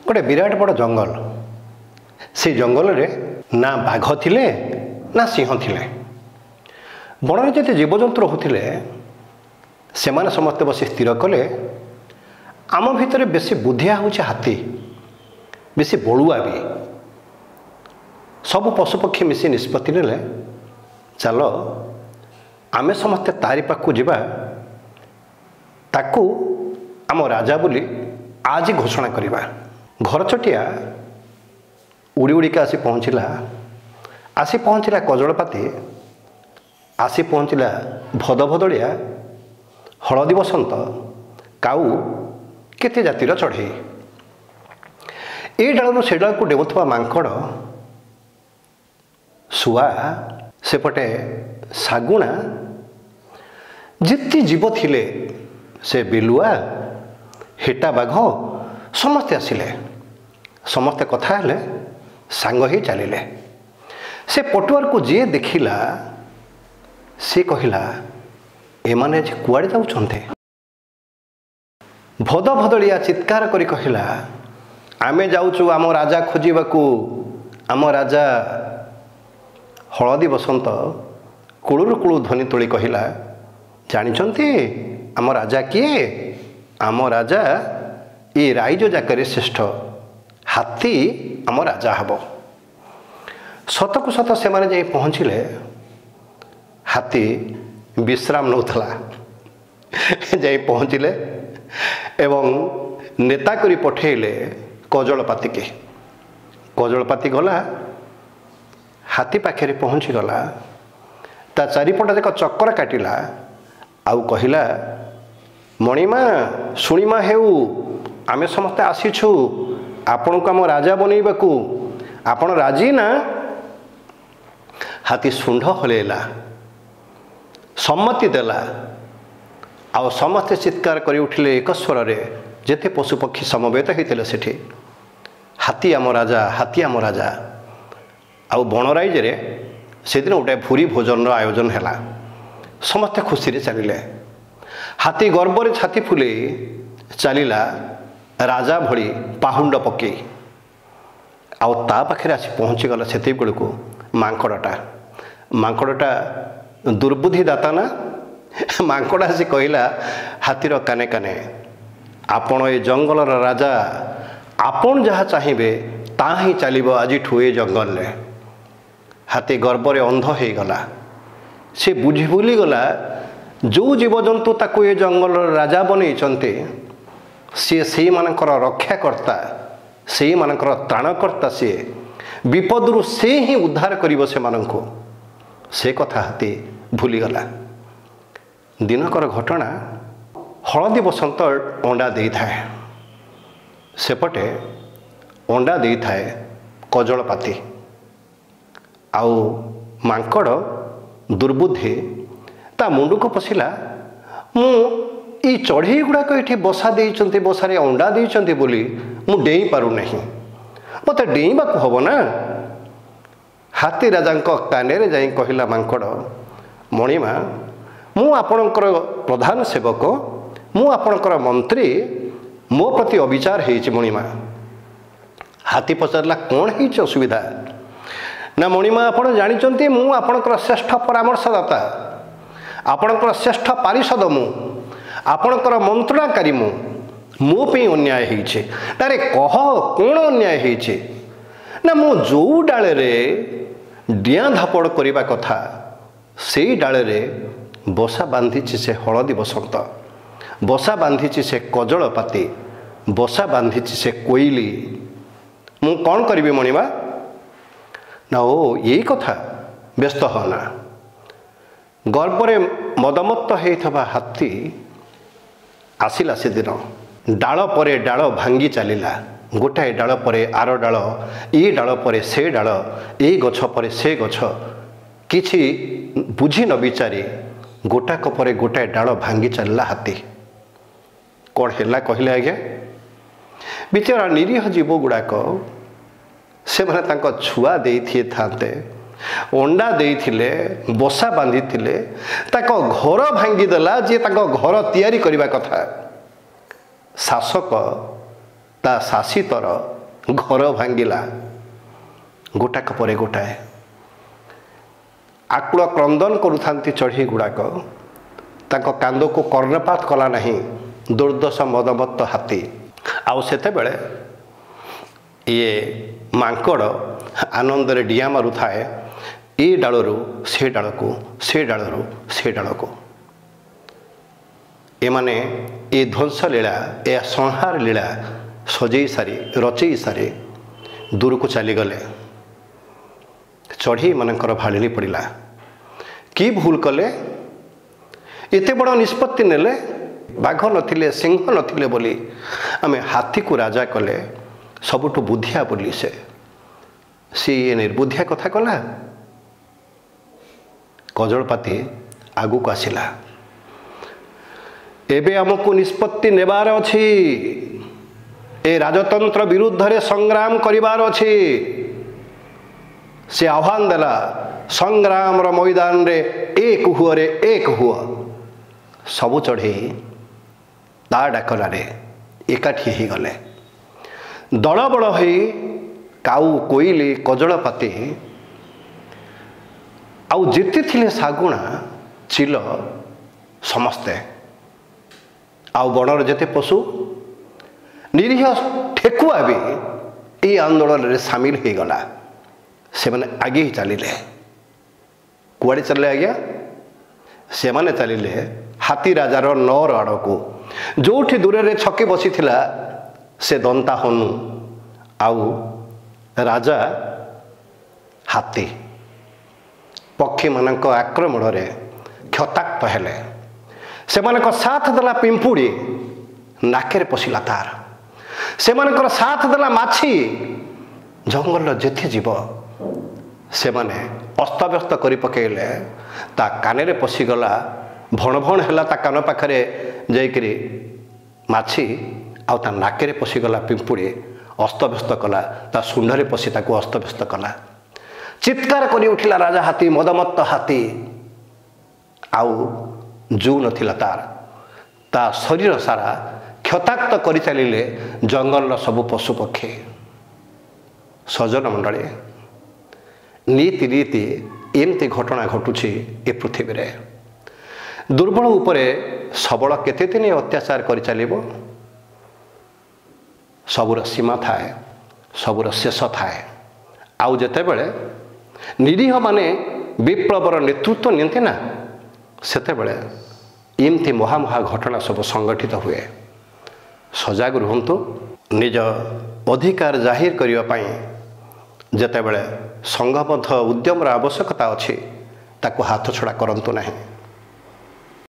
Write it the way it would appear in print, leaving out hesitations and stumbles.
गोटे विराट बड़ जंगल से जंगल रे ना बाघ थिले ना सिंह थिले बणरे जिते जीवजंतु रोते से समस्ते बस स्थिर कले आम भितर बेसी बुद्धिया हूँ हाथी बेसी बड़ुआ भी सबु पशुपक्षी मिसी निष्पत्ति ने चलो आमे समस्ते तारी पाखु जिबा ताकू आम राजा बोली आज घोषणा करिबा। घर चटिया उड़ी उड़िका आसी पहुँचला कजलपाती आसी पहुँचला भदभदड़िया हलदी बसंत काऊ केते जातिर चढ़ई ए डालू से डाल को डेबुवा मांकड़ शुआ सेपटे शागुणा जिते जीव थिले से बिलुआ हेटा बाघ समस्ते आसिले समस्ते कथा हेले सांग ही चलिले। से पटुआर को जी देखिला से कहिला एमाने जे कुआड़े जाउछन्ते भद भदड़िया चित्कार करी कहिला आमे जाउछु आम राजा खोजिबाकू आम राजा हलदी बसंत कुळुरु कुळु ध्वनि तोली कहिला जानिछन्ती आम राजा किए आम राजा ये राइज जाकर श्रेष्ठ हाथी आम राजा हब। सतकु सत से माने जाई पहुँचिले हाथी विश्राम नौथला जाई पहुँचिले एवं नेता करी पठेले कजलपाती के कजलपाती गला हाथी पाखे पहुँची गला ता चारिपट जाक चक्कर काटिला आउ कहिला मणिमा शुणिमा हेउ आमे समस्ते आसीछु आपण को आम राजा बनैबाकू आपण राजी ना। हाथी शुंढ हलेला सम्मति देला आउ समस्ते चित्कार करी उठिले एक स्वर रे जेते पशुपक्षी समवेत होते सेठी हाथी आम राजा आउ बनराइज रे से दिन गोटे भूरी भोजन आयोजन है समस्ते खुशी चलिले हाथी गर्व रे छाती फुले चलिला राजा भली पाहुंड पकई आउ ता पाखे आसी पहुँची गला से बेलू मांकड़टा दुर्बुद्धि दाता ना मांकड़ आसी कहला हाथीर काने काने आपण ए जंगल राजा आपण जहाँ चाहिए ता ही चलो आज ए जंगल रे। हाथी गर्व रे अंध हो गला से बुझी भूली गला जो जीवजंतु ताकू ए जंगल राजा बनईचंते सी से मानकर रक्षाकर्ता से मानकर त्राणकर्ता सी विपदु से ही उद्धार करिवो से माननको से कथा हाथी भूली गला। दिनकर घटना हलदी बसंत अंडा दे थाए सेपटे अंडा दे थाए कजलपाती आउ मांकड़ दुर्बुद्धि ता मुंड को पशिला मु ई चढ़ई गुड़ाक ये बसा देइचंती बसारे अंडा देइचंती बोली मु डेई पारु नहीं मत डेईबाकू हब ना। हाथी राजा काने रे जाई कहिला मांकड़ मणिमा मु आपणकर प्रधान सेवक मु आपणकर मंत्री मो प्रति अविचार हेइछि मणिमा। हाथी पचारला कौन हेइछि असुविधा ना मणिमा आपण जानिचंती मु आपणकर श्रेष्ठ परामर्शदाता आपणकर श्रेष्ठ पारिषद मु आपणकर मंत्रणाकारी मो पे अन्याय हेइछि तारे कह कौन अन्याय हेइछि ना मु जो डाले रे डिया धापड़ करिबा कथा से डाले रे बसा बांधिछि से हलदी बसंत बसा बांधिछि से कजलपाती बसा बांधिछि से कोइली मु कौन करिबि मणिमा ना ओ यही कथा व्यस्त होना। गर्वरे मदमत्त होइथबा हाथी आसिला से दिन डाल परे डाल भांगी चलिला गोटाए डाल परे आर डाल ये डाल परे से डाल ये गछ परे से गछ किछि बुझी न विचारी गोटाक परे गोटाए डाल भांगी चलला हाथी कौन है कहले आज्ञा बिचारा निरीह जीव गुड़ाक से माने छुआ देइथिए थांते अंडा देइथिले बसा बांधिथिले ताको घर भांगी देला जे ताको घर तैयारी करिबा कथा शासक ता शासितर घर भांगिला गोटाक पर गोटाए आकुल क्रंदन करुथांती चढ़ी गुड़ाक तांको कांद को कर्णपात कला नहीं दुर्दशा मदमत्त हाथी आउ सेते बेले ये मांकड़ आनंद रे डिया मारू थाए ए डालरू से डाल को से डालरू से डाल को एमाने ए ध्वंस लीला ए संहार लीला सजई सारी रचई सारी दूर को चलीगले चढ़ी मानकर भाड़ी पड़ा कि भूल कले एते बड़ निष्पत्ति नेले बाघ नथिले सिंह नथिले बोली आमे हाथी को राजा कले सबुठु बुद्धिया बोली से निर्बुद्धिया कथा कला कजलपाती आगु को आसिला एबे हमको निष्पत्ति नेबार अछि ए राजतंत्र विरुद्ध रे संग्राम करिबार अछि से आह्वान देला संग्राम रो मैदान रे एक हुआ सबु चढ़े ता डाकला रे एकाठी ही गले दल बड़ होई काऊ कोइली कजलपाती आउ जेते थिले सागुणा चिल समस्ते आउ बणर जेते पशु निरीह ठेकुआ भी ये आंदोलन रे सामिल हो गला से माने आगे ही चलिले कुआड़े चलले आज्ञा से माने चलिले हाथी राजार नौर आड़ को जोठी दूर रे छके बसी थिला से दंता हनु आउ राजा हाथी पक्षी मानक आक्रमण रे क्षताक्त हेले से मानक साथ देला पिंपुड़ी नाकेरे पशिला तार से मानकर साथ देला माछी जंगल जेथे जीव से माने अस्तव्यस्त करि पकेले ता कानेरे पशिगला भण भण हैला ता कान पाखरे जाइकरी माछी आ ता नाकेरे पशिगला पिंपुड़ी अस्तव्यस्त कला ता सुंडरे पशि ताको अस्तव्यस्त कला चित्कार करि उठिला राजा हाथी मदमत्त हाथी आउ जू नथिला तार ता शरीर सारा क्षताक्त करि चलिले जंगल सबु पशु पक्षी सजन मंडली नीति रीति एमती घटना घटुछि ए पृथ्वी रे दुर्बल उपरे सबल केते दिन अत्याचार करि चलिबो सबुर सीमा थाए सबुर शेष थाए आउ जेते बेले निरीह माने विप्लवर नेतृत्व नियंते ना सेते बेले एमती महामहा घटना सब संगठित हुए सजाग रुहंतु निज अधिकार जाहिर करिवा पई जेते बेले संघबद्ध उद्यमर आवश्यकता अछि ताको हाथ छड़ा करंतु नहीं।